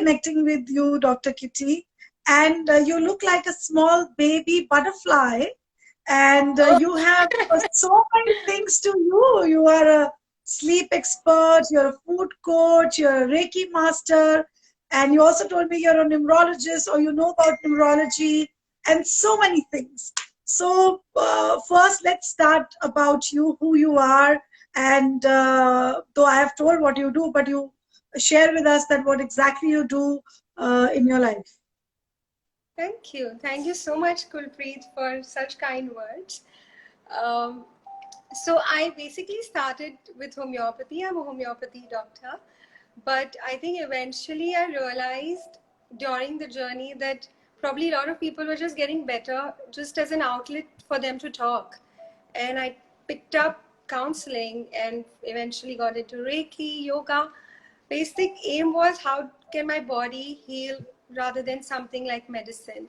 connecting with you, Dr. Kiitty. And you look like a small baby butterfly. And Oh, you have so many things to you. You are a sleep expert, you're a food coach, you're a Reiki master. And you also told me you're a numerologist or you know about numerology and so many things. So, first, let's start about you, who you are. And though I have told what you do, but you share with us that what exactly you do in your life. thank you. Thank you so much, Kulpreet, for such kind words. Um, so I basically started with homeopathy. I'm a homeopathy doctor. But I think eventually I realized during the journey that probably a lot of people were just getting better just as an outlet for them to talk. And I picked up counseling and eventually got into Reiki, yoga. Basic aim was how can my body heal rather than something like medicine.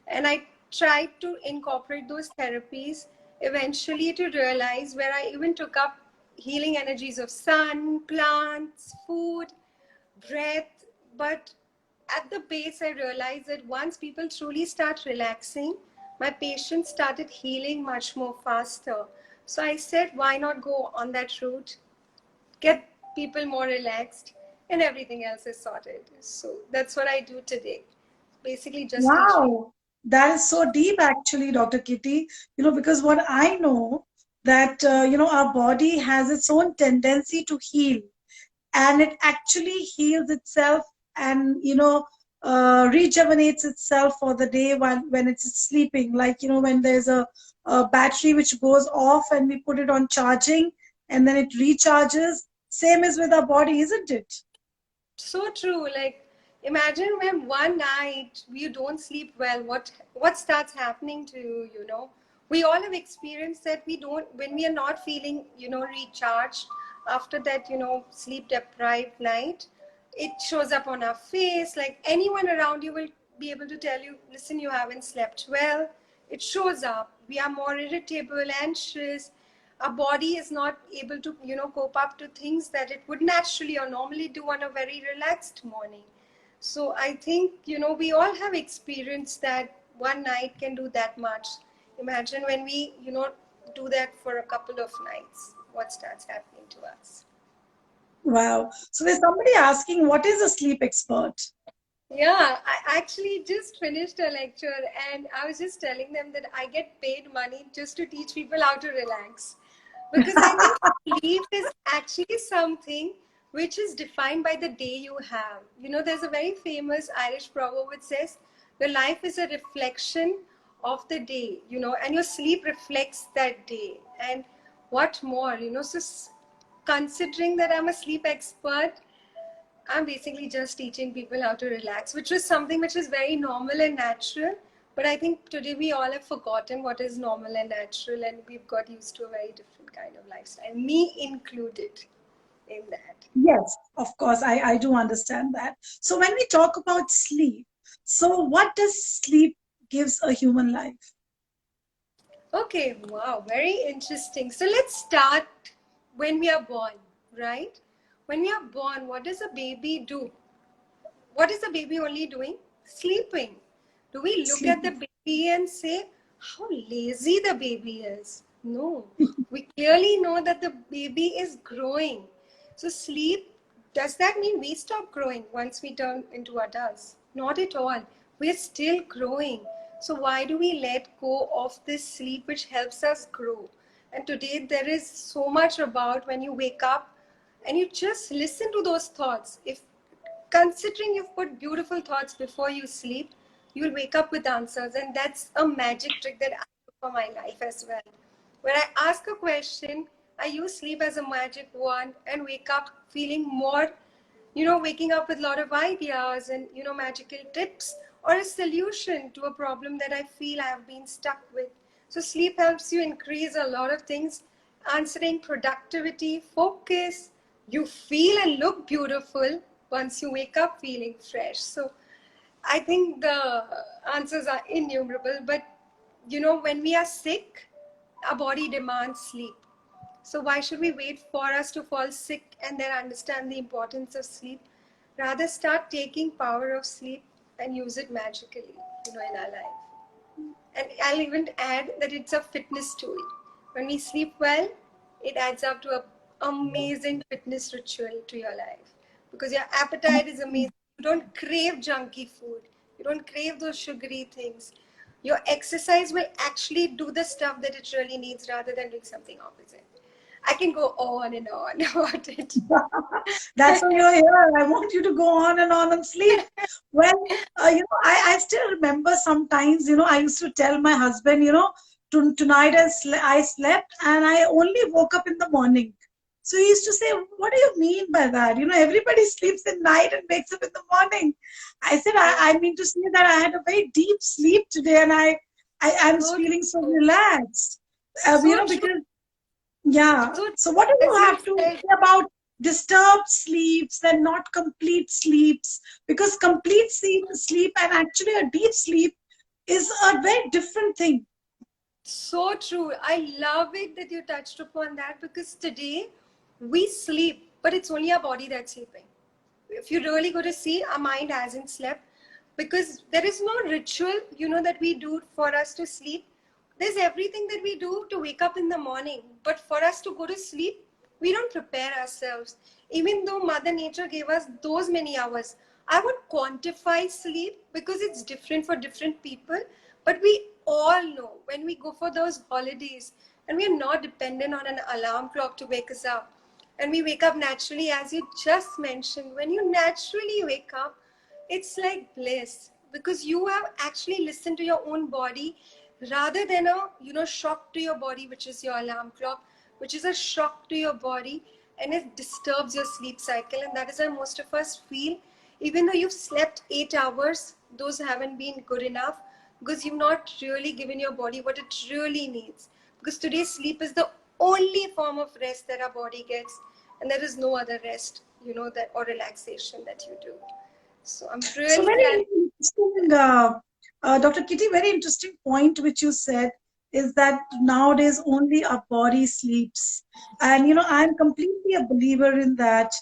And I tried to incorporate those therapies eventually to realize where I even took up healing energies of sun, plants, food, breath. But at the base, I realized that once people truly start relaxing, my patients started healing much more faster. So I said, why not go on that route, get people more relaxed, and everything else is sorted. So that's what I do today. Basically, just teach people. Wow, that is so deep, actually, Dr. Kiitty. Because what I know that our body has its own tendency to heal, and it actually heals itself and rejuvenates itself for the day when it's sleeping. Like when there's a battery which goes off and we put it on charging and then it recharges. Same is with our body, isn't it? So true. Like, imagine when one night you don't sleep well, what starts happening to you, you know? We all have experienced that we don't, when we are not feeling, recharged after that, sleep deprived night, it shows up on our face. Like, anyone around you will be able to tell you, listen, you haven't slept well. It shows up. We are more irritable, anxious. Our body is not able to cope up to things that it would naturally or normally do on a very relaxed morning. So I think we all have experienced that one night can do that much. Imagine when we do that for a couple of nights, what starts happening to us. Wow. So there's somebody asking, what is a sleep expert? Yeah, I actually just finished a lecture and I was just telling them that I get paid money just to teach people how to relax. Because I think sleep is actually something which is defined by the day you have. There's a very famous Irish proverb which says, your life is a reflection of the day, and your sleep reflects that day. And what more, so considering that I'm a sleep expert, I'm basically just teaching people how to relax, which is something which is very normal and natural. But I think today we all have forgotten what is normal and natural, and we've got used to a very different kind of lifestyle, me included in that. Yes, of course, I do understand that. So when we talk about sleep, so what does sleep gives a human life? Okay, wow, very interesting. So let's start when we are born, right? When we are born, what does a baby do? What is the baby only doing? Sleeping. Do we look Sleep. at the baby and say, how lazy the baby is? No. We clearly know that the baby is growing. So, sleep, does that mean we stop growing once we turn into adults? Not at all. We're still growing. So, why do we let go of this sleep which helps us grow? And today, there is so much about when you wake up and you just listen to those thoughts. If considering you've put beautiful thoughts before you sleep, you'll wake up with answers. And that's a magic trick that I do for my life as well. When I ask a question, I use sleep as a magic wand and wake up feeling more, waking up with a lot of ideas and, magical tips or a solution to a problem that I feel I have been stuck with. So sleep helps you increase a lot of things, answering productivity, focus. You feel and look beautiful once you wake up feeling fresh. So I think the answers are innumerable, but when we are sick, our body demands sleep. So why should we wait for us to fall sick and then understand the importance of sleep? Rather start taking power of sleep and use it magically, in our life. And I'll even add that it's a fitness tool. When we sleep well, it adds up to an amazing fitness ritual to your life because your appetite is amazing. You don't crave junky food. You don't crave those sugary things. Your exercise will actually do the stuff that it really needs rather than doing something opposite. I can go on and on about it. That's why you're here. I want you to go on and sleep. Well, I still remember sometimes, I used to tell my husband, tonight I slept and I only woke up in the morning. So he used to say, what do you mean by that? Everybody sleeps at night and wakes up in the morning. I said, Yeah. I mean to say that I had a very deep sleep today and I'm So feeling so true. relaxed. So true. Because yeah. So So what do as you you have to said, say about disturbed sleeps and not complete sleeps? Because complete sleep and actually a deep sleep is a very different thing. so true. I love it that you touched upon that because today we sleep, but it's only our body that's sleeping. If you really go to see, our mind hasn't slept because there is no ritual, that we do for us to sleep. There's everything that we do to wake up in the morning, but for us to go to sleep, we don't prepare ourselves. Even though Mother Nature gave us those many hours, I would quantify sleep because it's different for different people. But we all know when we go for those holidays and we are not dependent on an alarm clock to wake us up, and we wake up naturally, as you just mentioned, when you naturally wake up, it's like bliss because you have actually listened to your own body rather than a shock to your body, which is your alarm clock, which is a shock to your body, and it disturbs your sleep cycle. And that is why most of us feel, even though you've slept 8 hours, those haven't been good enough because you've not really given your body what it really needs. Because today's sleep is the only form of rest that our body gets, and there is no other rest, that or relaxation that you do. So I'm So really glad. very interesting, Dr. Kitty, very interesting point which you said is that nowadays only our body sleeps. And, I'm completely a believer in that,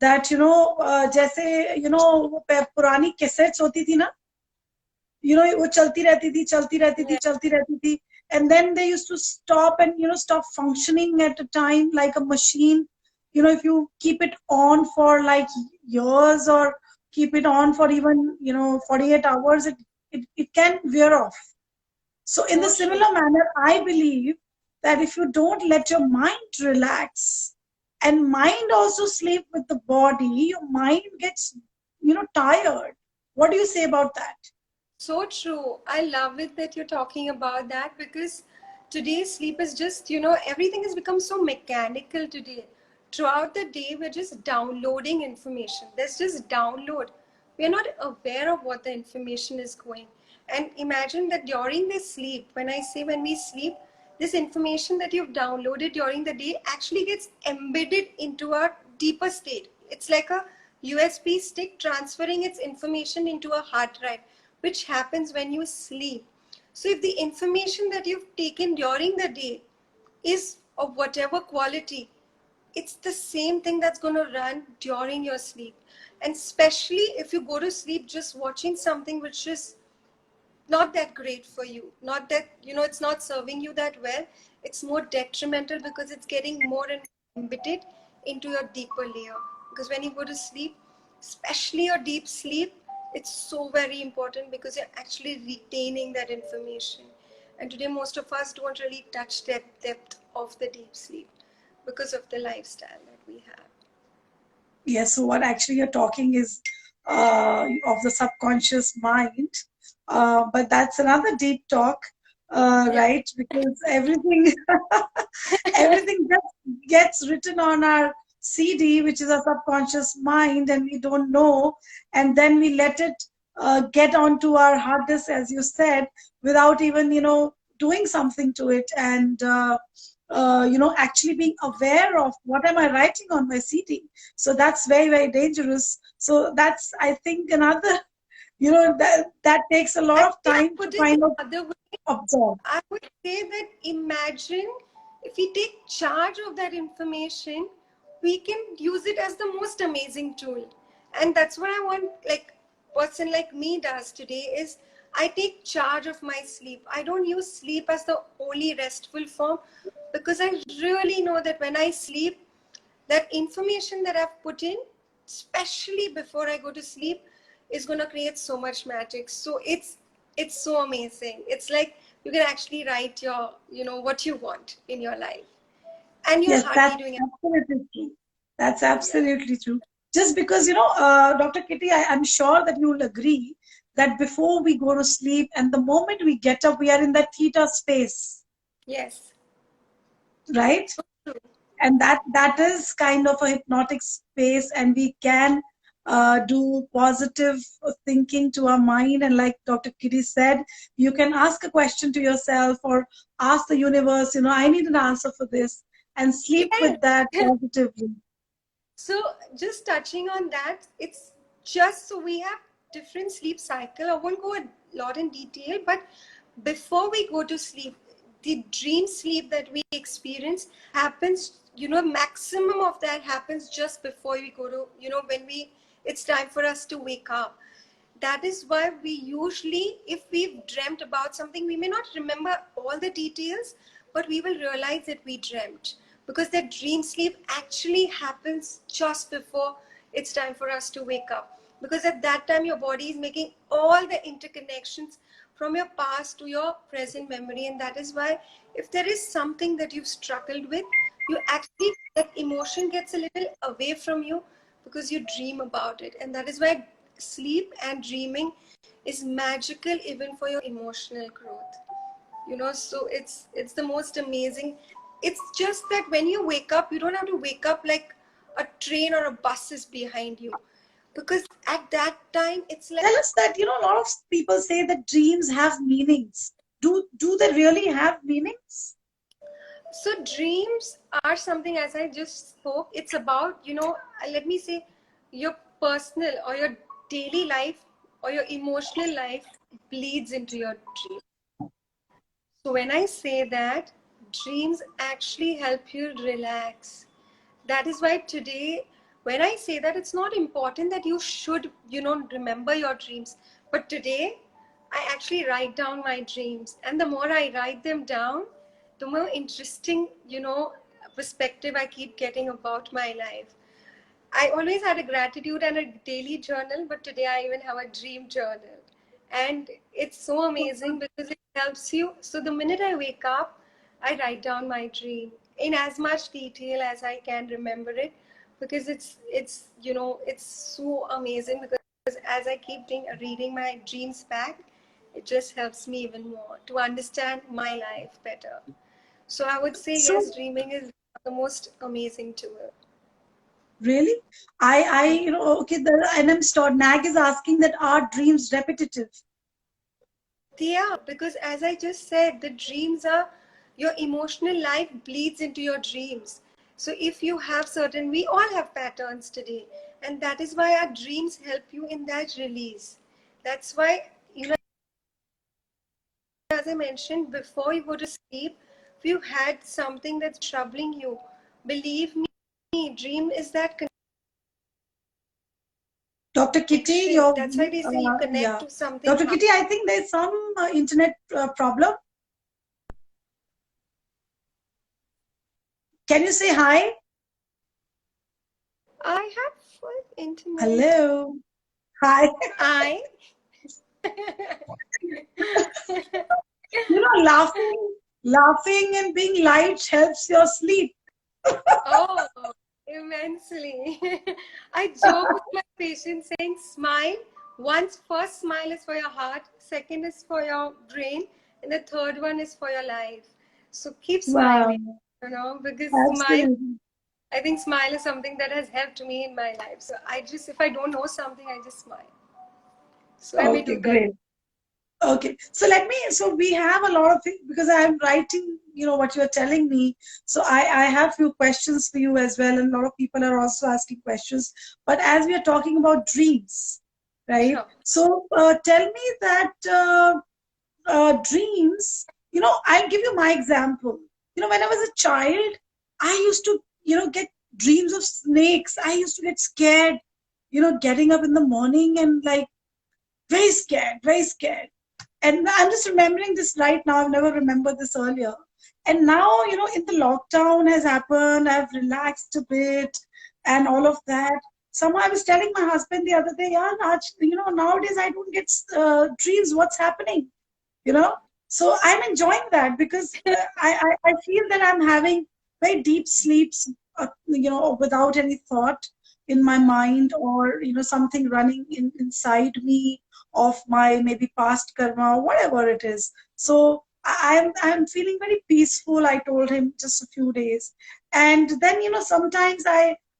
जैसे, वो पुरानी cassettes होती थी ना, वो चलती रहती थी, Yeah, चलती रहती थी. And then they used to stop and, stop functioning at a time like a machine. If you keep it on for like years or keep it on for even, 48 hours, it can wear off. So in the so true. similar manner, I believe that if you don't let your mind relax and mind also sleep with the body, your mind gets, tired. What do you say about that? So true. I love it that you're talking about that because today's sleep is just, everything has become so mechanical today. Throughout the day, we're just downloading information. There's just download. We're not aware of what the information is going. And imagine that during this sleep, when I say when we sleep, this information that you've downloaded during the day actually gets embedded into a deeper state. It's like a USB stick transferring its information into a hard drive, which happens when you sleep. So if the information that you've taken during the day is of whatever quality, it's the same thing that's going to run during your sleep. And especially if you go to sleep just watching something which is not that great for you, not that, it's not serving you that well, it's more detrimental because it's getting more and more embedded into your deeper layer. Because when you go to sleep, especially your deep sleep, it's so very important because you're actually retaining that information. And today most of us don't really touch that depth of the deep sleep because of the lifestyle that we have. Yes, so what actually you're talking is of the subconscious mind. But that's another deep talk, Yeah. right? Because everything everything gets written on our CD, which is our subconscious mind, and we don't know. And then we let it get onto our hard disk, as you said, without even, doing something to it. And actually being aware of what am I writing on my CD. So that's very, very dangerous. So that's, I think, another, that takes a lot of Actually, I'll time to put it kind the of other way. observe. I would say that imagine if we take charge of that information, we can use it as the most amazing tool. And that's what I want, like, person like me does today is I take charge of my sleep. I don't use sleep as the only restful form, because I really know that when I sleep, that information that I've put in, especially before I go to sleep, is going to create so much magic. So it's so amazing. It's like you can actually write your, what you want in your life, and you're Yes, hardly that's doing it. absolutely true. That's Yeah. absolutely true. Just because, Dr. Kitty, I'm sure that you will agree that before we go to sleep and the moment we get up, we are in that theta space, Yes. right? So true. And that is kind of a hypnotic space, and we can do positive thinking to our mind. And like Dr. Kitty said, you can ask a question to yourself or ask the universe, I need an answer for this, and sleep with that Yes. positively. So just touching on that, it's just so we have different sleep cycle. I won't go a lot in detail, but before we go to sleep, the dream sleep that we experience happens, maximum of that happens just before we go to, when it's time for us to wake up. That is why we usually, if we've dreamt about something, we may not remember all the details, but we will realize that we dreamt, because that dream sleep actually happens just before it's time for us to wake up. Because at that time, your body is making all the interconnections from your past to your present memory. And that is why, if there is something that you've struggled with, you actually, that emotion gets a little away from you because you dream about it. And that is why sleep and dreaming is magical even for your emotional growth. So it's the most amazing. It's just that when you wake up, you don't have to wake up like a train or a bus is behind you, because at that time it's like, Tell us that, a lot of people say that dreams have meanings. Do they really have meanings? so dreams are something, as I just spoke, it's about, let me say, your personal or your daily life or your emotional life bleeds into your dream. So when I say that, dreams actually help you relax. That is why today, when I say that, it's not important that you should, remember your dreams. But today, I actually write down my dreams. And the more I write them down, the more interesting, perspective I keep getting about my life. I always had a gratitude and a daily journal, but today I even have a dream journal. And it's so amazing because it helps you. So the minute I wake up, I write down my dream in as much detail as I can remember it, because it's so amazing, because as I keep reading my dreams back, it just helps me even more to understand my life better. So I would say So yes, dreaming is the most amazing tool. really, okay. The NM store Nag is asking that are dreams repetitive? Yeah, because as I just said, the dreams are, your emotional life bleeds into your dreams. So if you have certain, we all have patterns today, and that is why our dreams help you in that release. That's why, as I mentioned, before you go to sleep, if you had something that's troubling you, believe me, dream is that Dr. Kitty, connection. That's why they say you connect yeah. to something. Dr. Kitty, I think there's some internet problem. Can you say hi? I have full internet. Hello. Hi. I Laughing and being light helps your sleep. Oh, immensely. I joke with my patients saying, smile. Once, first smile is for your heart, second is for your brain, and the third one is for your life. So keep Wow. smiling, because smile, Absolutely. I think smile is something that has helped me in my life. So if I don't know something, I just smile. So let me Okay, do that. great. Okay, so we have a lot of things because I'm writing, what you're telling me. So I have few questions for you as well, and a lot of people are also asking questions. But as we are talking about dreams, right? Sure. So tell me that dreams, I'll give you my example. When I was a child, I used to, get dreams of snakes. I used to get scared, getting up in the morning and like very scared, very scared. And I'm just remembering this right now. I've never remembered this earlier. And now, in the lockdown has happened, I've relaxed a bit and all of that. Somehow I was telling my husband the other day, yeah, nowadays I don't get dreams. What's happening? you know so I'm enjoying that because I feel that I'm having very deep sleeps, without any thought in my mind, or something running inside me of my maybe past karma or whatever it is. So I'm feeling very peaceful. I told him just a few days. And then sometimes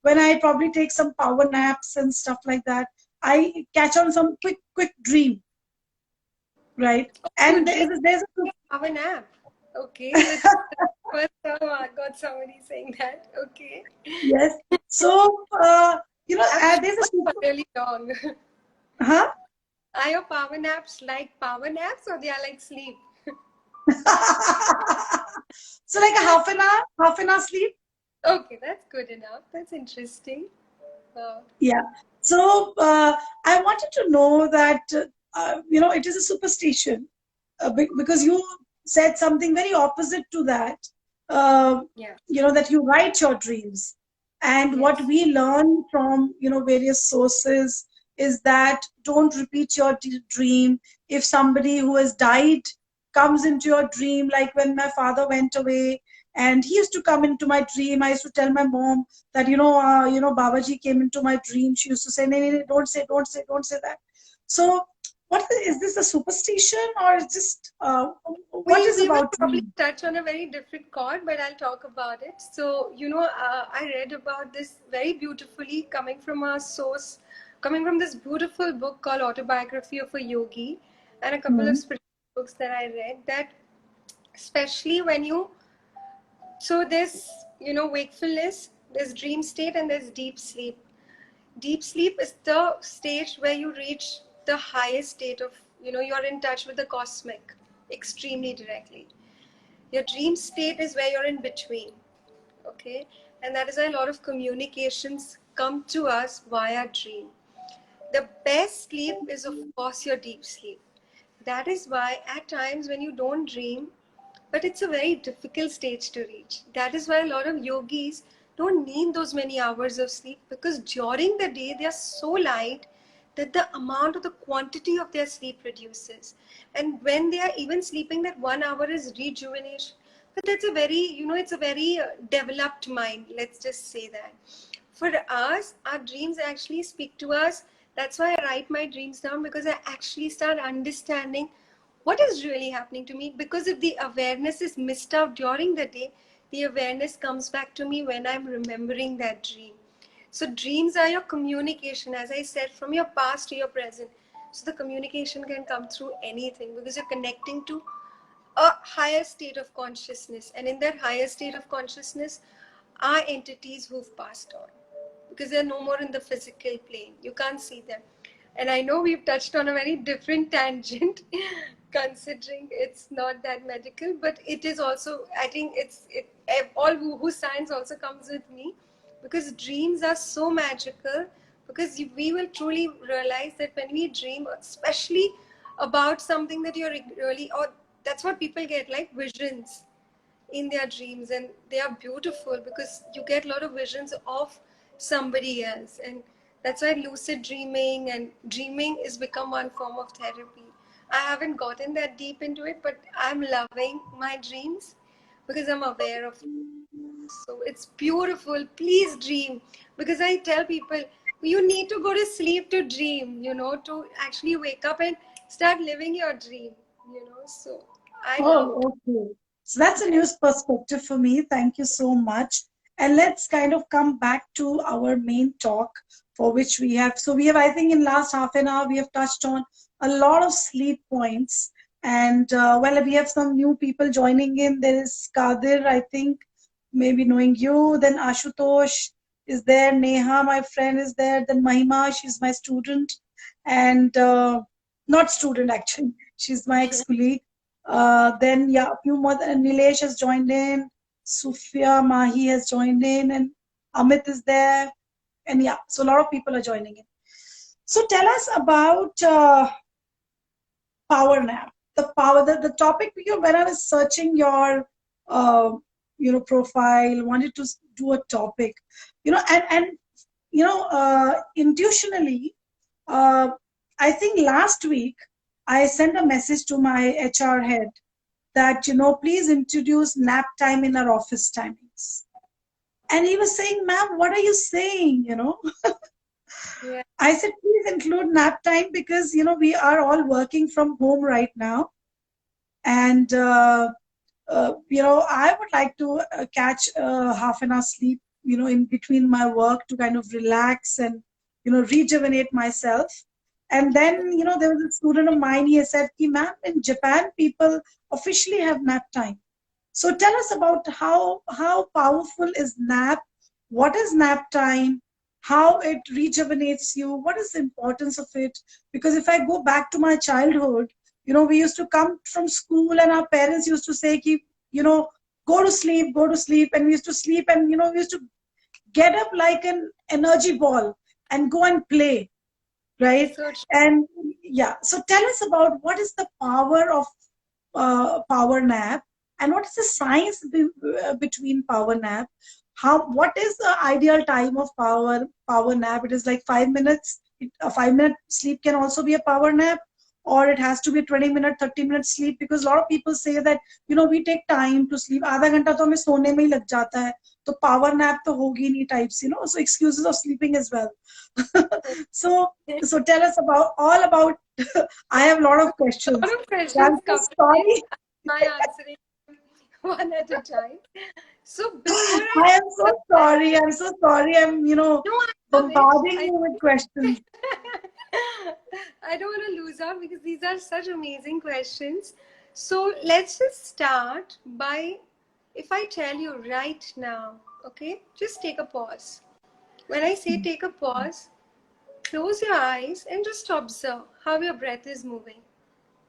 when I probably take some power naps and stuff like that, I catch on some quick dream, right? You And dream there's of an app. Okay, that's first time I got somebody saying that. Okay. yes. So I'm sure there's a for super, really long. huh? Are your power naps like power naps or they are like sleep? So like a half an hour sleep. Okay, that's good enough. That's interesting. Uh, Yeah. So I wanted to know that it is a superstition, because you said something very opposite to that. Uh, yeah, that you write your dreams, and what yes. we learn from various sources is that don't repeat your dream. If somebody who has died comes into your dream, like when my father went away and he used to come into my dream, I used to tell my mom that Babaji came into my dream. She used to say, no, no, no, don't say that. So what is this, a superstition, or is just what is We will about probably dream? touch on a very different chord, but I'll talk about it. So, I read about this very beautifully coming from a source, coming from this beautiful book called Autobiography of a Yogi, and a couple of Hmm. spiritual books that I read that, especially when you, so there's, wakefulness, there's dream state, and there's deep sleep. Deep sleep is the stage where you reach the highest state of, you're in touch with the cosmic extremely directly. Your dream state is where you're in between, okay? And that is why a lot of communications come to us via dream. The best sleep is, of course, your deep sleep. That is why at times when you don't dream, but it's a very difficult stage to reach. That is why a lot of yogis don't need those many hours of sleep, because during the day they are so light that the amount of the quantity of their sleep reduces. And when they are even sleeping, that 1 hour is rejuvenation. But that's a very, it's a very developed mind. Let's just say that. For us, our dreams actually speak to us. That's why I write my dreams down, because I actually start understanding what is really happening to me. Because if the awareness is missed out during the day, the awareness comes back to me when I'm remembering that dream. So dreams are your communication, as I said, from your past to your present. So the communication can come through anything, because you're connecting to a higher state of consciousness, and in that higher state of consciousness are entities who've passed on, because they're no more in the physical plane. You can't see them. And I know we've touched on a very different tangent, considering it's not that medical, but it is also, I think all woo science also comes with me, because dreams are so magical. Because we will truly realize that when we dream, especially about something that you're really, or that's what people get, like visions in their dreams, and they are beautiful because you get a lot of visions of somebody else. And that's why lucid dreaming and dreaming is become one form of therapy. I haven't gotten that deep into it, but I'm loving my dreams because I'm aware of. So it's beautiful. Please dream, because I tell people you need to go to sleep to dream, to actually wake up and start living your dream. So I love Oh, okay. So that's a new perspective for me. Thank you so much. And let's kind of come back to our main talk, for which I think in last half an hour, we have touched on a lot of sleep points. And well, we have some new people joining in. There is Kadir, I think, maybe knowing you. Then Ashutosh is there. Neha, my friend, is there. Then Mahima, she's my student. And not student, actually. She's my ex-colleague. Then, yeah, a few more. Nilesh has joined in. Sufia Mahi has joined in, and Amit is there. And yeah, so a lot of people are joining in. So tell us about power nap. The topic, when I was searching your uh, profile, wanted to do a topic, and intuitionally, uh, I think last week I sent a message to my HR head that, please introduce nap time in our office timings. And he was saying, ma'am, what are you saying? Yeah. I said, please include nap time because, we are all working from home right now. And, I would like to catch half an hour sleep, in between my work to kind of relax and, rejuvenate myself. And then, there was a student of mine, he said, Ki, ma'am, in Japan, people officially have nap time. So tell us about how powerful is nap? What is nap time? How it rejuvenates you? What is the importance of it? Because if I go back to my childhood, we used to come from school and our parents used to say, keep, go to sleep, and we used to sleep, and we used to get up like an energy ball and go and play, right? So true. And yeah, so tell us about what is the power of power nap, and what is the science between power nap? What is the ideal time of power nap? It is like 5 minutes. A 5 minute sleep can also be a power nap, or it has to be a 20-minute, 30-minute sleep, because a lot of people say that we take time to sleep. आधा घंटा तो हमें सोने में ही लग जाता है, तो power nap तो होगी नहीं types, so excuses of sleeping as well. so so tell us about I have a lot of A questions. lot of I'm questions so coming in. sorry. I answering one at a time. So before I I am so answer that, sorry. I'm so sorry. I'm, no, I love it. bombarding you with questions. I don't want to lose out because these are such amazing questions. So let's just start by, if I tell you right now, okay, just take a pause. When I say take a pause, close your eyes and just observe how your breath is moving.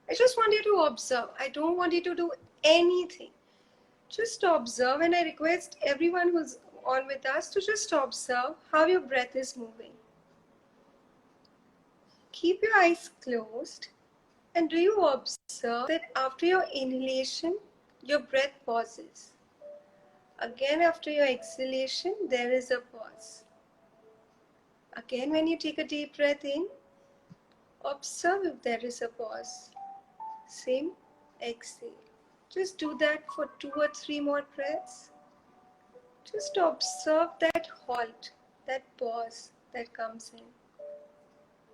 I just want you to observe. I don't want you to do anything. Just observe, and I request everyone who's on with us to just observe how your breath is moving. Keep your eyes closed, and do you observe that after your inhalation, your breath pauses? Again, after your exhalation, there is a pause. Again, when you take a deep breath in, observe if there is a pause. Same, exhale. Just do that for 2 or 3 more breaths. Just observe that halt, that pause that comes in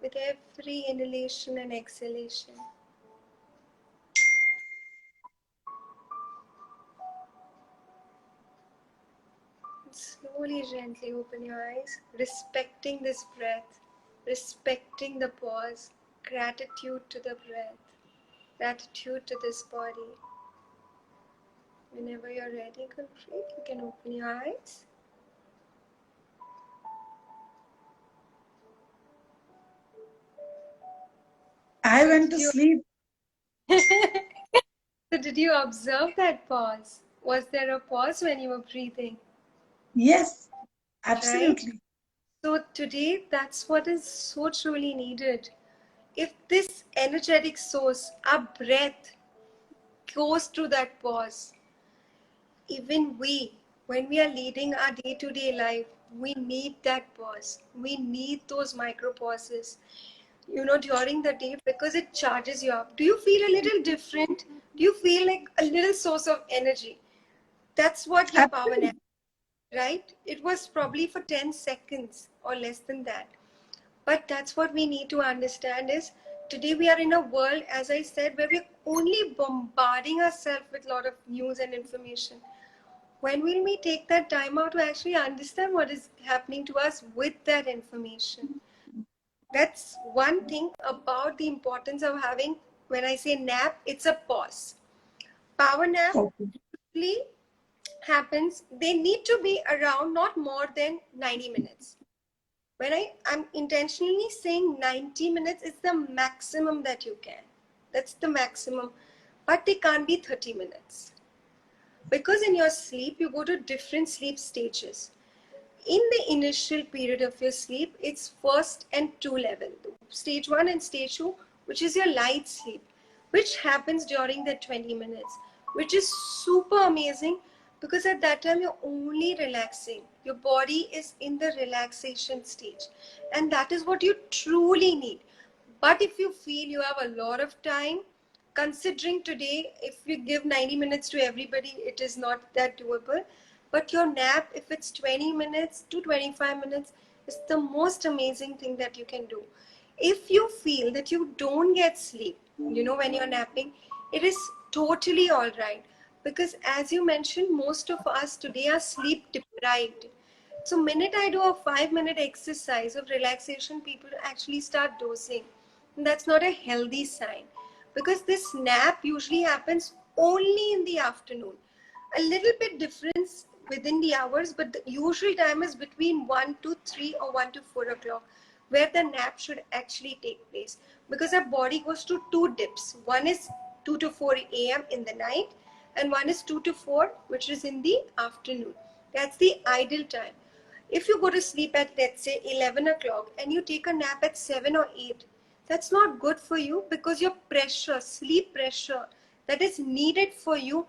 with every inhalation and exhalation. Slowly, gently open your eyes, respecting this breath, respecting the pause, gratitude to the breath, gratitude to this body. Whenever you're ready, Kuldeep, you can open your eyes. I So went did to you sleep. so did you observe that pause? Was there a pause when you were breathing? Yes, Right? absolutely. So today that's what is so truly needed. If this energetic source, our breath, goes through that pause, even we, when we are leading our day-to-day life, we need that pause. We need those micro pauses, during the day, because it charges you up. Do you feel a little different? Do you feel like a little source of energy? That's what your power nap, Absolutely. right? It was probably for 10 seconds or less than that. But that's what we need to understand is today we are in a world, as I said, where we're only bombarding ourselves with a lot of news and information. When will we take that time out to actually understand what is happening to us with that information? That's one thing about the importance of having, when I say nap, it's a pause. Power nap Okay. usually happens, they need to be around not more than 90 minutes. When I'm intentionally saying 90 minutes is the maximum that you can. That's the maximum. But they can't be 30 minutes. Because in your sleep, you go to different sleep stages. In the initial period of your sleep, it's first and 2 level. stage 1 and stage 2, which is your light sleep, which happens during the 20 minutes, which is super amazing because at that time you're only relaxing. Your body is in the relaxation stage, and that is what you truly need. But if you feel you have a lot of time, considering today, if you give 90 minutes to everybody, it is not that doable. But your nap, if it's 20 minutes to 25 minutes, is the most amazing thing that you can do. If you feel that you don't get sleep, when you're napping, it is totally all right. Because as you mentioned, most of us today are sleep deprived. So minute I do a 5-minute exercise of relaxation, people actually start dozing. And that's not a healthy sign because this nap usually happens only in the afternoon. A little bit difference within the hours, but the usual time is between 1 to 3 or 1 to 4 o'clock where the nap should actually take place because our body goes to two dips. One is 2 to 4 a.m. in the night and one is 2 to 4, which is in the afternoon. That's the ideal time. If you go to sleep at, let's say, 11 o'clock and you take a nap at 7 or 8, that's not good for you because your pressure, sleep pressure that is needed for you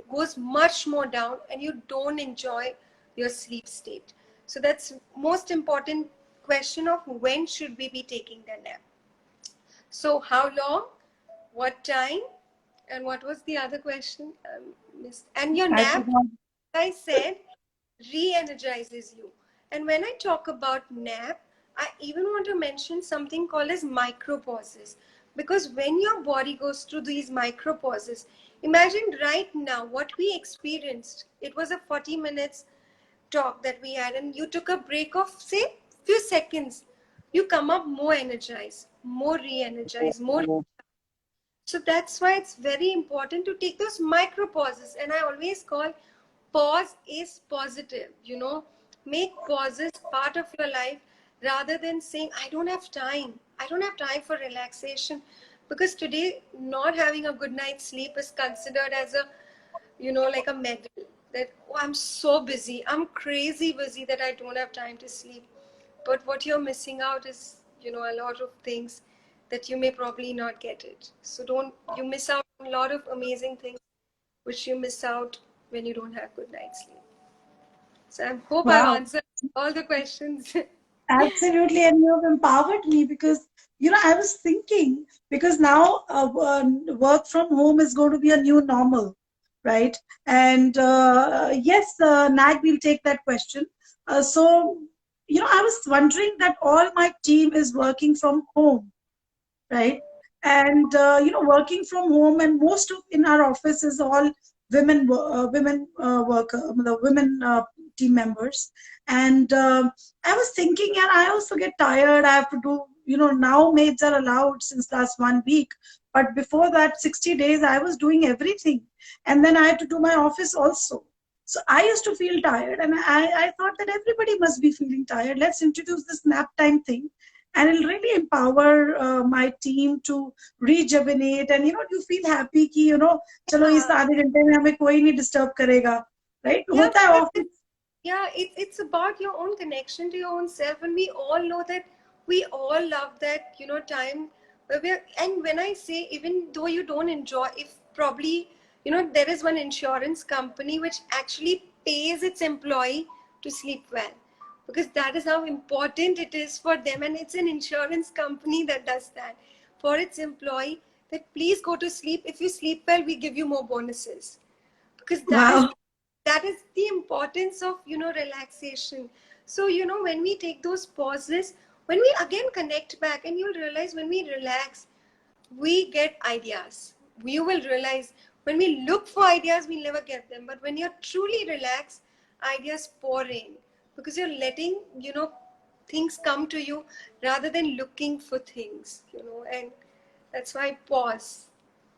goes much more down and you don't enjoy your sleep state. So that's most important question of when should we be taking the nap. So how long, what time, and what was the other question? And your I nap, forgot. I said, re-energizes you. And when I talk about nap, I even want to mention something called as micropauses. Because when your body goes through these micropauses, imagine right now what we experienced. It was a 40 minutes talk that we had and you took a break of say few seconds. You come up more energized, more re-energized, more. So that's why it's very important to take those micro pauses. And I always call pause is positive, make pauses part of your life rather than saying, I don't have time. I don't have time for relaxation. Because today, not having a good night's sleep is considered as a, like a medal that, oh, I'm so busy. I'm crazy busy that I don't have time to sleep. But what you're missing out is, a lot of things that you may probably not get it. So don't you miss out on a lot of amazing things which you miss out when you don't have good night's sleep. So I hope I've Wow. answered all the questions. Absolutely, and you have empowered me because I was thinking because now work from home is going to be a new normal, right? And yes, Nag will take that question. So I was wondering that all my team is working from home, right? And working from home, and most of in our office is all women worker, the women team members. And I was thinking, and I also get tired. I have to do, now maids are allowed since last 1 week, but before that 60 days I was doing everything, and then I had to do my office also. So I used to feel tired, and I thought that everybody must be feeling tired. Let's introduce this nap time thing, and it'll really empower my team to rejuvenate, and you feel happy कि चलो इस Yeah, आधे घंटे में हमें कोई नहीं disturb करेगा, right? yeah, होता है because office. it's about your own connection to your own self, and we all know that we all love that time where we're. And when I say, even though you don't enjoy, if probably there is one insurance company which actually pays its employee to sleep well, because that is how important it is for them, and it's an insurance company that does that for its employee, that please go to sleep. If you sleep well, we give you more bonuses, because Wow. that is the importance of relaxation. So when we take those pauses, when we again connect back, and you'll realize when we relax, we get ideas. You will realize when we look for ideas, we'll never get them. But when you're truly relaxed, ideas pour in because you're letting things come to you rather than looking for things. And that's why pause,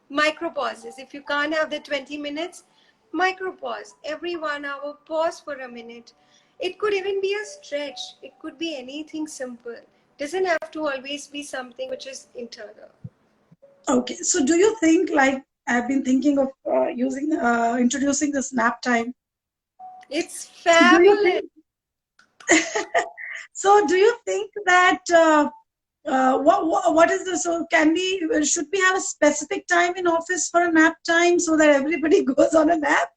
micro pauses. If you can't have the 20 minutes, micro pause every 1 hour. Pause for a minute. It could even be a stretch. It could be anything simple. Doesn't have to always be something which is internal. Okay, so do you think, like, I've been thinking of using introducing the snap time. It's So do you fabulous. think so do you think that What is this? So should we have a specific time in office for a nap time so that everybody goes on a nap?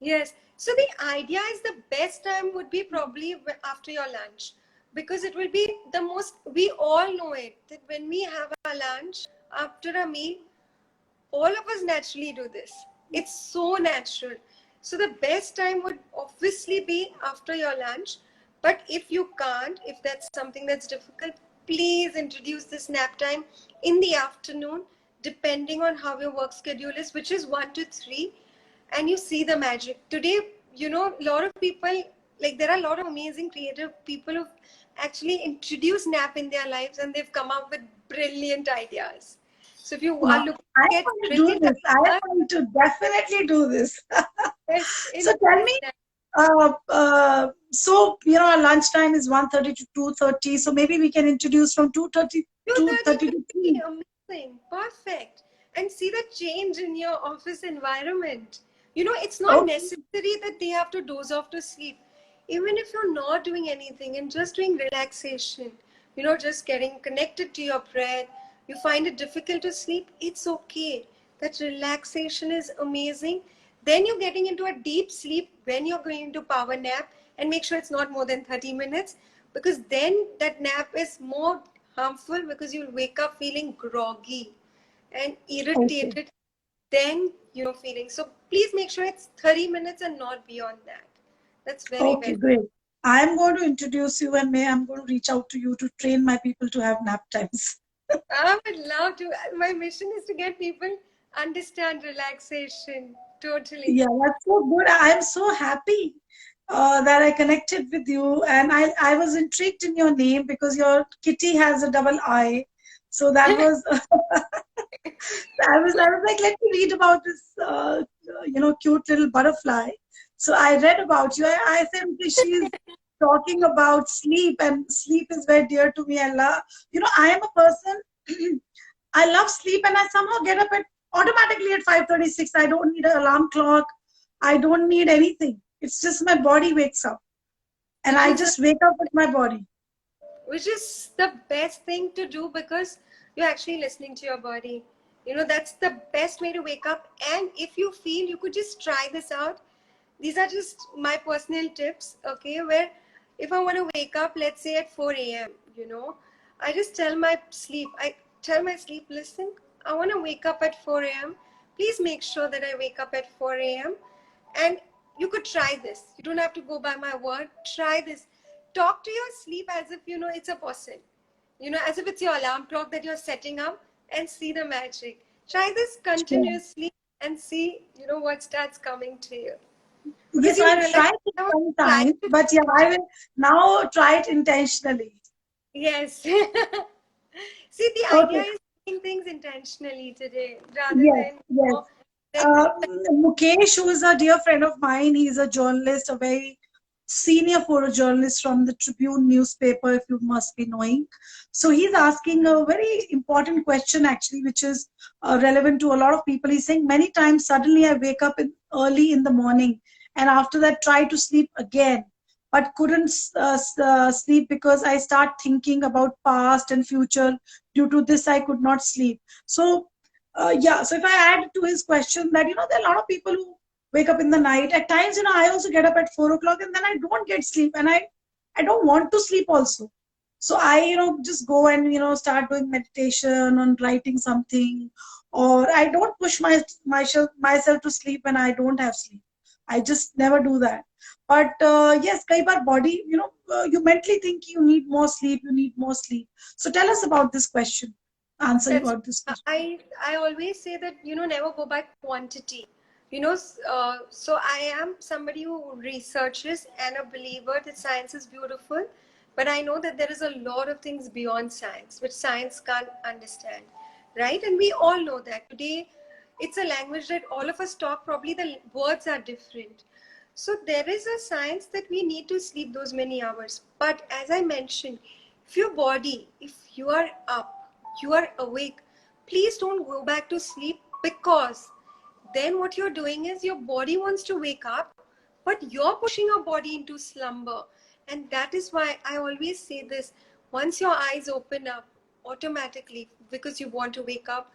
Yes. So the idea is the best time would be probably after your lunch, because it will be the most, we all know it, that when we have our lunch after a meal, all of us naturally do this. It's so natural. So the best time would obviously be after your lunch. But if you can't, if that's something that's difficult, please introduce this nap time in the afternoon, depending on how your work schedule is, which is 1 to 3, and you see the magic. Today, a lot of people, like there are a lot of amazing creative people who've actually introduced nap in their lives, and they've come up with brilliant ideas. So if you are Wow. looking I'm to get going to do brilliant this. I am ideas, going to definitely do this. yes, So tell introduce me, nap. so our lunchtime is 1:30 to 2:30. So maybe we can introduce from 2:30 2:30 to to 3, 3. amazing, perfect. And see the change in your office environment. It's not Okay. necessary that they have to doze off to sleep. Even if you're not doing anything and just doing relaxation, just getting connected to your breath, you find it difficult to sleep, it's okay. That relaxation is amazing. Then you're getting into a deep sleep when you're going into power nap, and make sure it's not more than 30 minutes, because then that nap is more harmful, because you'll wake up feeling groggy and Okay. irritated, then feeling. So please make sure it's 30 minutes and not beyond that. That's very, Okay, very. great. I'm going to introduce you, and I'm going to reach out to you to train my people to have nap times. I would love to. My mission is to get people understand relaxation totally. Yeah, that's so good. I'm so happy that I connected with you, and I was intrigued in your name because your kitty has a double I. So that was I was like, let me read about this cute little butterfly. So I read about you. I said, okay, she's talking about sleep, and sleep is very dear to me. I love, I am a person. I love sleep, and I somehow get up at automatically at 5:36. I don't need an alarm clock. I don't need anything. It's just my body wakes up, and which I is the just wake up with my body. which is the best thing to do, because you're actually listening to your body. That's the best way to wake up. And if you feel, you could just try this out. These are just my personal tips, okay? Where if I want to wake up, let's say at 4 a.m., I just tell my sleep, listen, I want to wake up at 4 a.m. Please make sure that I wake up at 4 a.m. And you could try this. You don't have to go by my word. Try this. Talk to your sleep as if it's a person. As if it's your alarm clock that you're setting up, and see the magic. Try this Sure. continuously and see, what starts coming to you. Because Yes, you'll I've realize tried it I was trying sometimes, to but yeah, I will now try it intentionally. yes. See, the idea Okay. is doing things intentionally today rather Yes, than yes. than Mukesh, who is a dear friend of mine, he's a journalist, a very senior photojournalist from the Tribune newspaper, if you must be knowing. So he's asking a very important question, actually, which is relevant to a lot of people. He's saying many times suddenly I wake up early in the morning, and after that try to sleep again, but couldn't sleep because I start thinking about past and future. Due to this, I could not sleep. So yeah, so if I add to his question that, there are a lot of people who wake up in the night. At times, I also get up at 4 o'clock, and then I don't get sleep, and I don't want to sleep also. So I, just go and, start doing meditation on writing something, or I don't push myself to sleep when I don't have sleep. I just never do that. But yes, kai bar body, you mentally think you need more sleep, you need more sleep. So tell us about this question. Answer that's about this question. I always say that never go by quantity. So I am somebody who researches and a believer that science is beautiful, but I know that there is a lot of things beyond science which science can't understand, right? And we all know that today it's a language that all of us talk, probably the words are different. So there is a science that we need to sleep those many hours. But as I mentioned, if your body, if you are up, you are awake, please don't go back to sleep, because then what you're doing is your body wants to wake up, but you're pushing your body into slumber. And that is why I always say this: once your eyes open up, automatically because you want to wake up,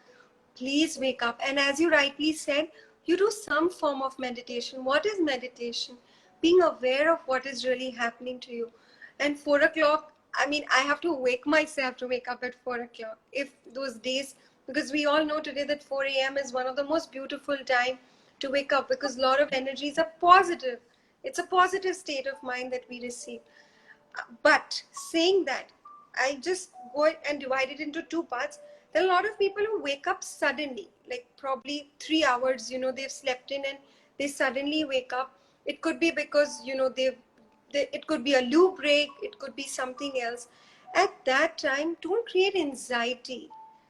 please wake up. And as you rightly said, you do some form of meditation. What is meditation? Being aware of what is really happening to you. And 4 o'clock, I mean, I have to wake myself to wake up at 4 o'clock. If those days, because we all know today that 4 a.m. is one of the most beautiful time to wake up because a lot of energies are positive. It's a positive state of mind that we receive. But saying that, I just go and divide it into two parts. There are a lot of people who wake up suddenly, like probably 3 hours, they've slept in and they suddenly wake up. It could be because, it could be a loo break, it could be something else. At that time, don't create anxiety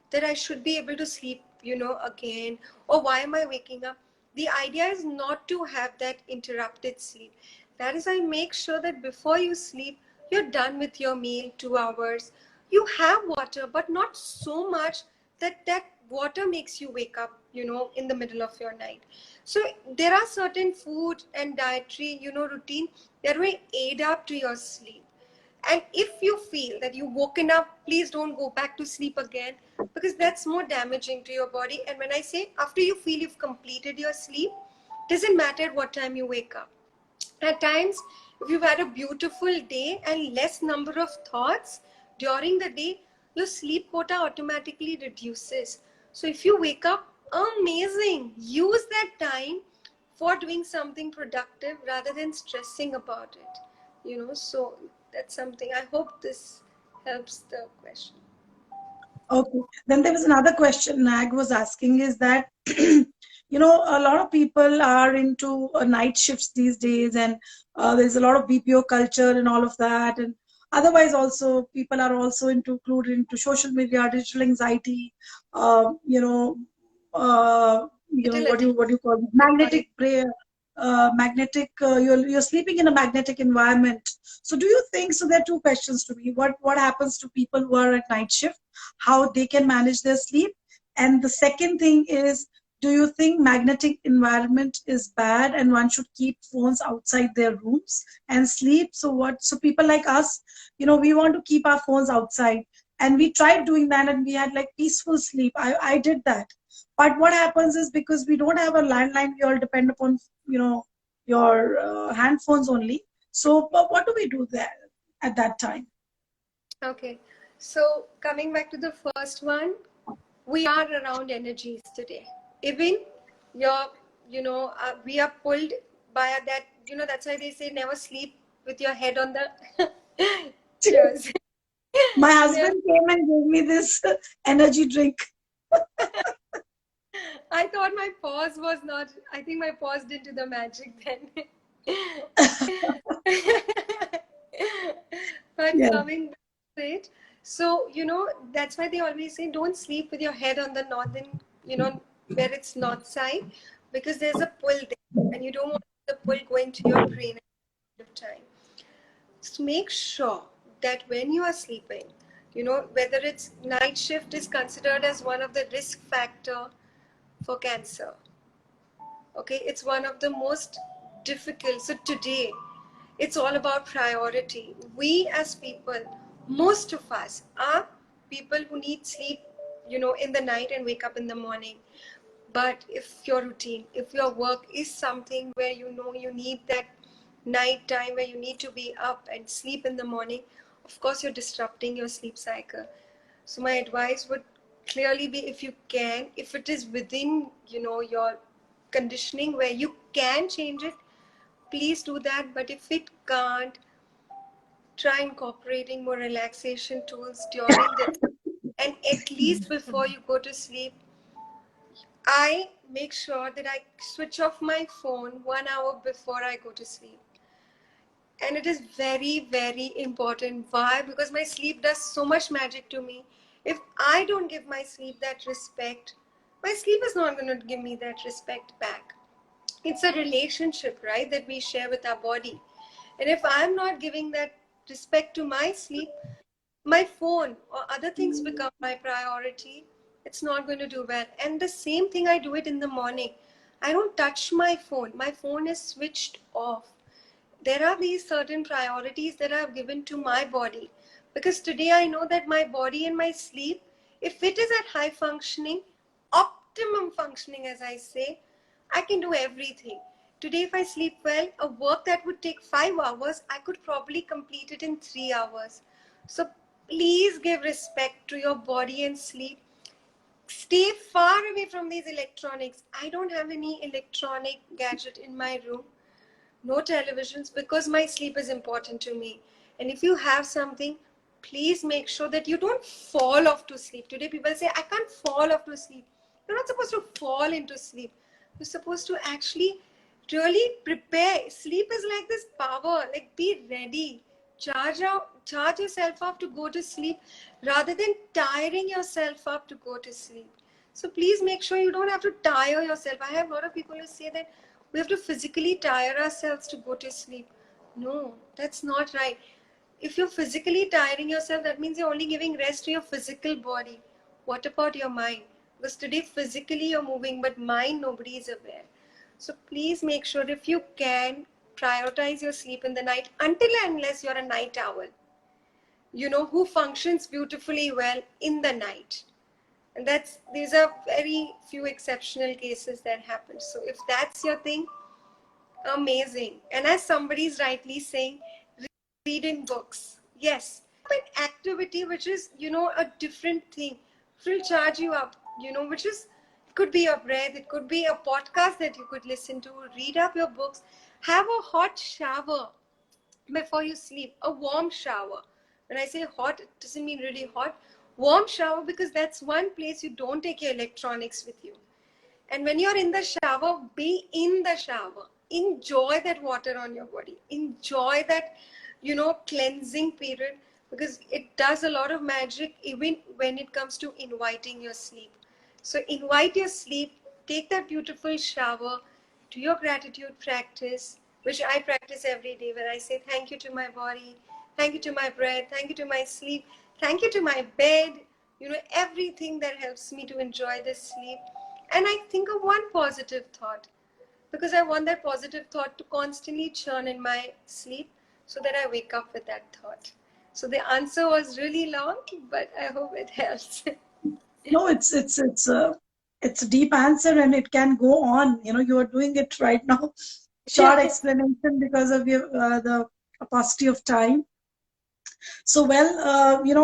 that I should be able to sleep, again, or why am I waking up? The idea is not to have that interrupted sleep. That is why make sure that before you sleep, you're done with your meal, 2 hours. You have water, but not so much that that water makes you wake up, in the middle of your night. So there are certain food and dietary, routine that will aid up to your sleep. And if you feel that you've woken up, please don't go back to sleep again because that's more damaging to your body. And when I say after you feel you've completed your sleep, doesn't matter what time you wake up. At times, if you've had a beautiful day and less number of thoughts during the day, your sleep quota automatically reduces. So if you wake up, amazing. Use that time for doing something productive rather than stressing about it. So that's something. I hope this helps the question. Okay. Then there was another question Nag was asking is that, a lot of people are into night shifts these days, and there's a lot of BPO culture and all of that. And otherwise, also, people are also included into social media, digital anxiety, uh, you know, Utility. what do you call it? Sorry. Magnetic prayer. Magnetic, you're sleeping in a magnetic environment. So, do you think so? There are two questions to me. What happens to people who are at night shift? How they can manage their sleep? And the second thing is, do you think magnetic environment is bad and one should keep phones outside their rooms and sleep? So people like us, we want to keep our phones outside, and we tried doing that and we had like peaceful sleep. I did that. But what happens is, because we don't have a landline, we all depend upon, your hand phones only. So but what do we do there at that time? Okay. So coming back to the first one, we are around energies today. Even your, we are pulled by that, that's why they say never sleep with your head on the cheers. My Never. husband came and gave me this energy drink. I thought my pause was not, I think my pause didn't do the magic then. But Yeah. coming back to it, so that's why they always say don't sleep with your head on the northern, where it's north side, because there's a pull there, and you don't want the pull going to your brain at the same time. So make sure that when you are sleeping, whether it's night shift is considered as one of the risk factor for cancer. Okay, it's one of the most difficult. So today, it's all about priority. We as people, most of us are people who need sleep, in the night and wake up in the morning. But if your routine, if your work is something where you need that night time where you need to be up and sleep in the morning, of course you're disrupting your sleep cycle. So my advice would clearly be, if you can, if it is within, your conditioning where you can change it, please do that. But if it can't, try incorporating more relaxation tools during the day. And at least before you go to sleep, I make sure that I switch off my phone 1 hour before I go to sleep. And it is very, very important. Why? Because my sleep does so much magic to me. If I don't give my sleep that respect, my sleep is not going to give me that respect back. It's a relationship, right, that we share with our body. And if I'm not giving that respect to my sleep, my phone or other things become my priority. It's not going to do well. And the same thing, I do it in the morning. I don't touch my phone. My phone is switched off. There are these certain priorities that I've given to my body Because today I know that my body and my sleep, if it is at high functioning, optimum functioning, as I say, I can do everything. Today, if I sleep well, a work that would take 5 hours, I could probably complete it in 3 hours. So please give respect to your body and sleep. Stay far away from these electronics. I don't have any electronic gadget in my room, no televisions, because my sleep is important to me. And if you have something, please make sure that you don't fall off to sleep. Today people say, I can't fall off to sleep. You're not supposed to fall into sleep. You're supposed to actually really prepare. Sleep is like this power, like be ready. Charge yourself up to go to sleep rather than tiring yourself up to go to sleep. So please make sure you don't have to tire yourself. I have a lot of people who say that we have to physically tire ourselves to go to sleep. No, that's not right. If you're physically tiring yourself, that means you're only giving rest to your physical body. What about your mind? Because today physically you're moving, but mind nobody is aware. So please make sure, if you can, prioritize your sleep in the night, until and unless you're a night owl, who functions beautifully well in the night. And these are very few exceptional cases that happen. So if that's your thing, amazing. And as somebody's rightly saying, reading books. Yes. An activity which is, a different thing. It will charge you up, which is, it could be a breath, it could be a podcast that you could listen to, read up your books, have a hot shower before you sleep, a warm shower. When I say hot, it doesn't mean really hot. Warm shower, because that's one place you don't take your electronics with you. And when you're in the shower, be in the shower. Enjoy that water on your body. Enjoy that, cleansing period, because it does a lot of magic even when it comes to inviting your sleep. So invite your sleep, take that beautiful shower, do your gratitude practice, which I practice every day, where I say thank you to my body, thank you to my breath, thank you to my sleep, thank you to my bed, everything that helps me to enjoy this sleep. And I think of one positive thought, because I want that positive thought to constantly churn in my sleep, so that I wake up with that thought. So the answer was really long, but I hope it helps. No, it's a deep answer and it can go on. You are doing it right now. Short explanation because of the paucity of time. So well,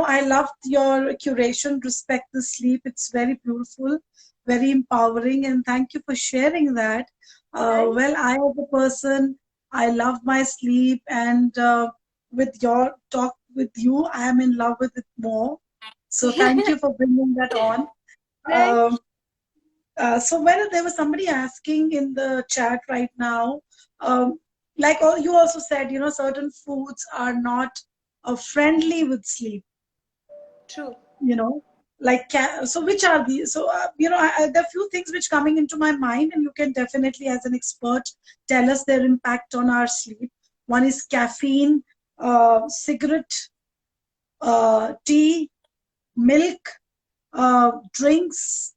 I loved your curation, respect the sleep. It's very beautiful, very empowering, and thank you for sharing that. Well, I as a person, I love my sleep, and with your talk with you, I am in love with it more. So thank you for bringing that on. Thank Um, so when there was somebody asking in the chat right now, like you also said, certain foods are not friendly with sleep. True. You know, like so which are these? So there are few things which coming into my mind, and you can definitely, as an expert, tell us their impact on our sleep. One is caffeine, cigarette, tea, milk, drinks,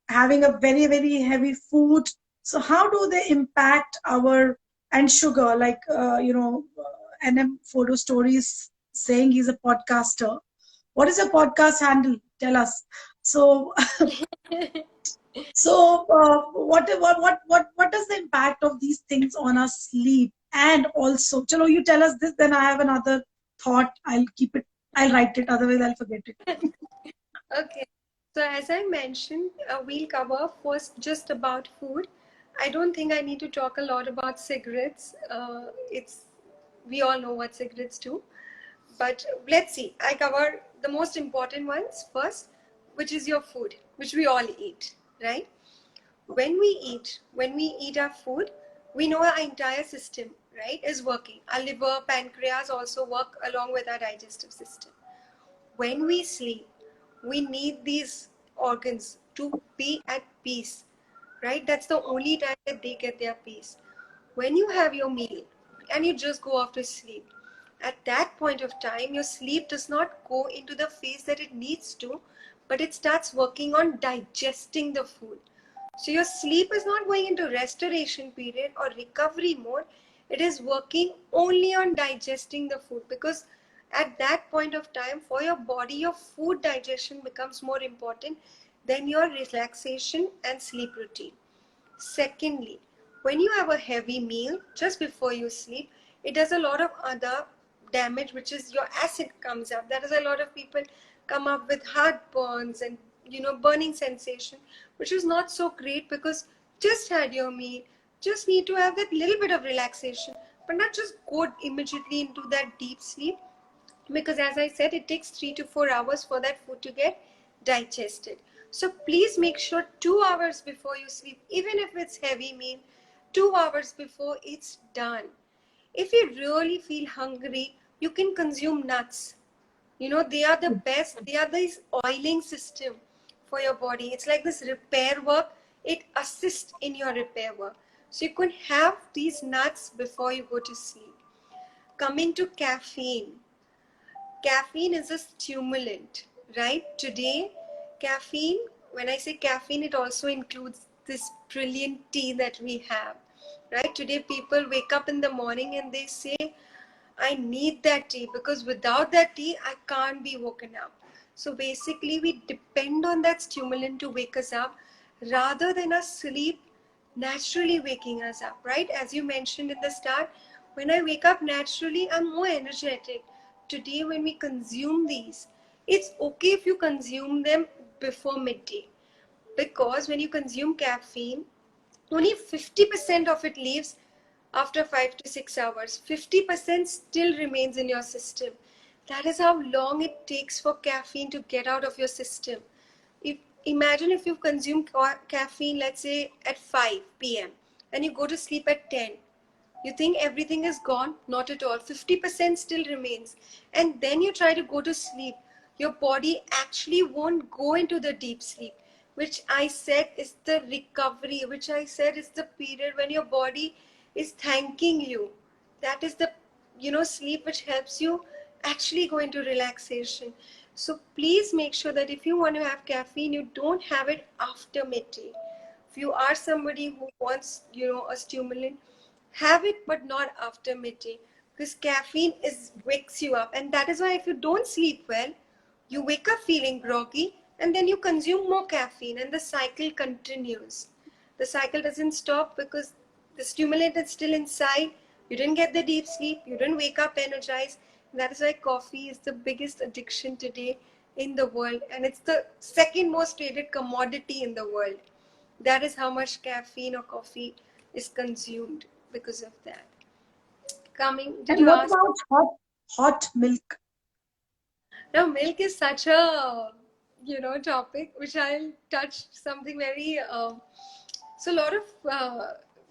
having a very very heavy food. So how do they impact our, and sugar, like NM photo stories saying he's a podcaster. What is your podcast handle? Tell us. So what does the impact of these things on our sleep? And also, chalo, you tell us this, then I have another thought. I'll keep it. I'll write it. Otherwise, I'll forget it. Okay. So as I mentioned, we'll cover first just about food. I don't think I need to talk a lot about cigarettes. It's We all know what cigarettes do. But let's see. I cover the most important ones first, which is your food, which we all eat, right? When we eat our food, we know our entire system, right, is working. Our liver, pancreas also work along with our digestive system. When we sleep, we need these organs to be at peace, right? That's the only time that they get their peace. When you have your meal and you just go off to sleep, at that point of time, your sleep does not go into the phase that it needs to, but it starts working on digesting the food. So your sleep is not going into restoration period or recovery mode. It is working only on digesting the food, because At that point of time, for your body, your food digestion becomes more important than your relaxation and sleep routine. Secondly, when you have a heavy meal just before you sleep, it does a lot of other damage, which is your acid comes up. That is, a lot of people come up with heartburns and burning sensation, which is not so great, because just had your meal, just need to have that little bit of relaxation, but not just go immediately into that deep sleep, because as I said, it takes 3 to 4 hours for that food to get digested. So please make sure 2 hours before you sleep, even if it's heavy meal, 2 hours before it's done. If you really feel hungry, you can consume nuts. They are the best. They are this oiling system for your body. It's like this repair work. It assists in your repair work. So you can have these nuts before you go to sleep. Coming to caffeine. Caffeine is a stimulant, right? Today, caffeine, when I say caffeine, it also includes this brilliant tea that we have, right? Today, people wake up in the morning and they say, I need that tea, because without that tea, I can't be woken up. So basically, we depend on that stimulant to wake us up rather than our sleep naturally waking us up, right? As you mentioned in the start, when I wake up naturally, I'm more energetic. Today, when we consume these, it's okay if you consume them before midday, because when you consume caffeine, only 50% of it leaves after 5 to 6 hours. 50% still remains in your system. That is how long it takes for caffeine to get out of your system. Imagine if you've consumed caffeine, let's say at 5 p.m. and you go to sleep at 10. You think everything is gone? Not at all. 50% still remains. And then you try to go to sleep. Your body actually won't go into the deep sleep, which I said is the recovery, which I said is the period when your body is thanking you. That is the sleep which helps you actually go into relaxation. So please make sure that if you want to have caffeine, you don't have it after midday. If you are somebody who wants a stimulant, have it, but not after midday, because caffeine is wakes you up, and that is why if you don't sleep well, you wake up feeling groggy, and then you consume more caffeine, and the cycle continues. The cycle doesn't stop because the stimulant is still inside. You didn't get the deep sleep, you didn't wake up energized. And that is why coffee is the biggest addiction today in the world, and it's the second most traded commodity in the world. That is how much caffeine or coffee is consumed because of that. Did And you what ask? about hot milk? Now, milk is such a topic which I'll touch something very. So a lot of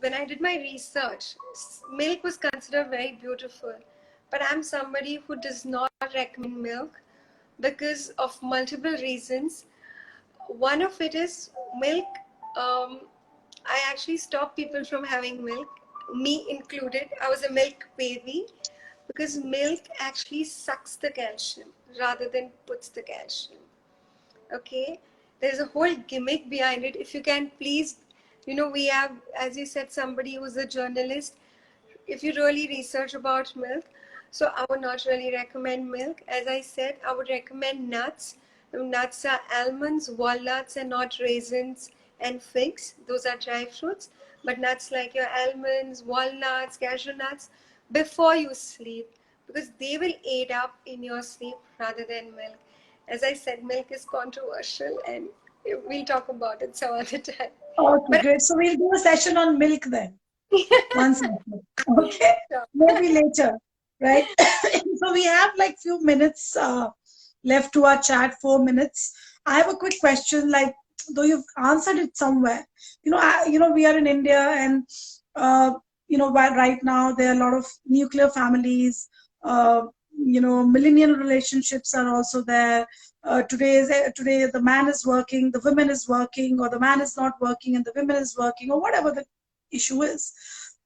when I did my research, milk was considered very beautiful, but I'm somebody who does not recommend milk because of multiple reasons. One of it is milk. Um, I actually stopped people from having milk, me included. I was a milk baby because milk actually sucks the calcium rather than puts the calcium. Okay, there's a whole gimmick behind it. If you can please, we have, as you said, somebody who's a journalist. If you really research about milk, so I would not really recommend milk. As I said, I would recommend nuts. Nuts are almonds, walnuts, and not raisins and figs. Those are dry fruits. But nuts like your almonds, walnuts, cashew nuts before you sleep, because they will aid up in your sleep rather than milk. As I said, milk is controversial, and we'll talk about it some other time. Okay, But great. So we'll do a session on milk then. One second. Okay. Maybe later. Right. So we have like few minutes left to our chat, 4 minutes. I have a quick question, like though you've answered it somewhere. We are in India, and right now there are a lot of nuclear families. Millennial relationships are also there. Today the man is working, the woman is working, or the man is not working and the woman is working, or whatever the issue is.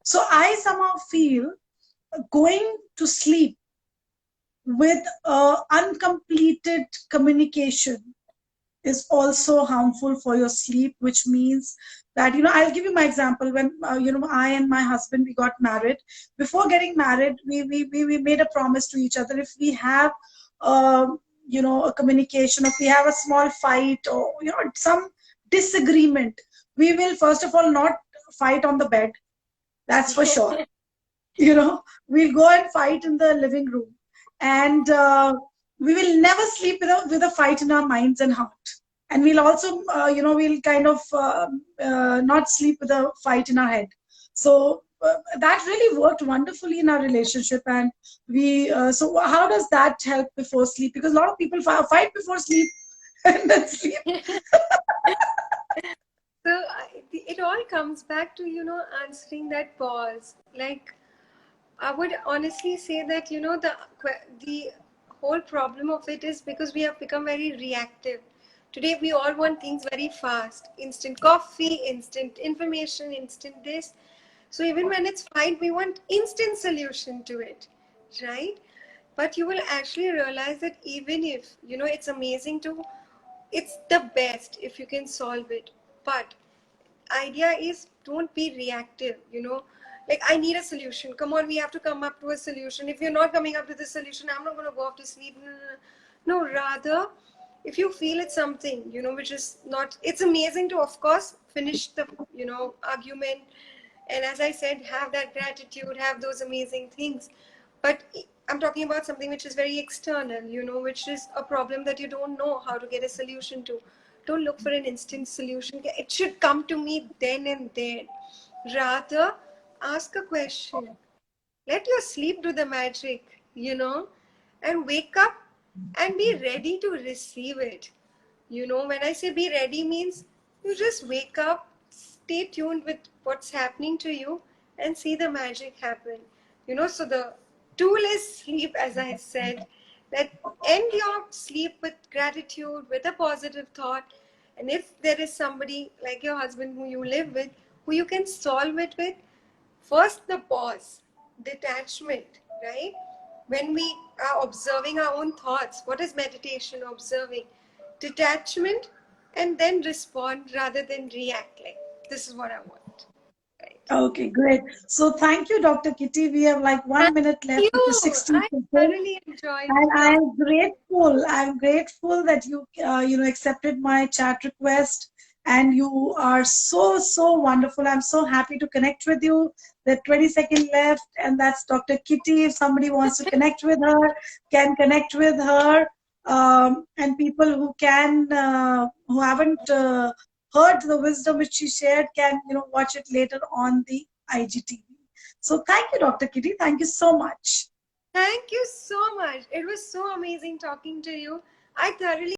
So I somehow feel going to sleep with uncompleted communication is also harmful for your sleep, which means that, I'll give you my example. When, I and my husband, we got married. Before getting married, we made a promise to each other. If we have, a communication, if we have a small fight, or, some disagreement, we will, first of all, not fight on the bed. That's for sure. you know we'll go and fight in the living room, and we will never sleep with a fight in our minds and heart. And we'll also, we'll kind of not sleep with a fight in our head. So that really worked wonderfully in our relationship. And we so how does that help before sleep? Because a lot of people fight before sleep and then sleep. So it all comes back to, answering that pause. Like, I would honestly say that, the whole problem of it is because we have become very reactive. Today, we all want things very fast: instant coffee, instant information, instant this. So even when it's fine, we want instant solution to it, right? But you will actually realize that even if, it's amazing to, it's the best if you can solve it. But idea is, don't be reactive, like, I need a solution, come on, we have to come up to a solution. If you're not coming up to the solution, I'm not going to go off to sleep. No, no, no. No, rather, if you feel it's something, which is not, it's amazing to, of course, finish the, argument. And as I said, have that gratitude, have those amazing things. But I'm talking about something which is very external, which is a problem that you don't know how to get a solution to. Don't look for an instant solution. It should come to me then and there. Rather, ask a question. Let your sleep do the magic, and wake up and be ready to receive it. When I say be ready, means you just wake up, stay tuned with what's happening to you, and see the magic happen. So the tool is sleep, as I said, that end your sleep with gratitude, with a positive thought. And if there is somebody like your husband who you live with, who you can solve it with, first the pause, detachment, right? When we are observing our own thoughts, what is meditation? Observing, detachment, and then respond rather than react. Like, this is what I want, right? Okay, great. So thank you, Dr. Kitty. We have like Thank 1 minute left, you. which is 60 I seconds. thoroughly enjoyed And talking. I'm grateful. I'm grateful that you, accepted my chat request. And you are so, so wonderful. I'm so happy to connect with you. The 20-second left, and that's Dr. Kitty. If somebody wants to connect with her, can connect with her. And people who haven't heard the wisdom which she shared, can, watch it later on the IGTV. So thank you, Dr. Kitty. Thank you so much. Thank you so much. It was so amazing talking to you. I thoroughly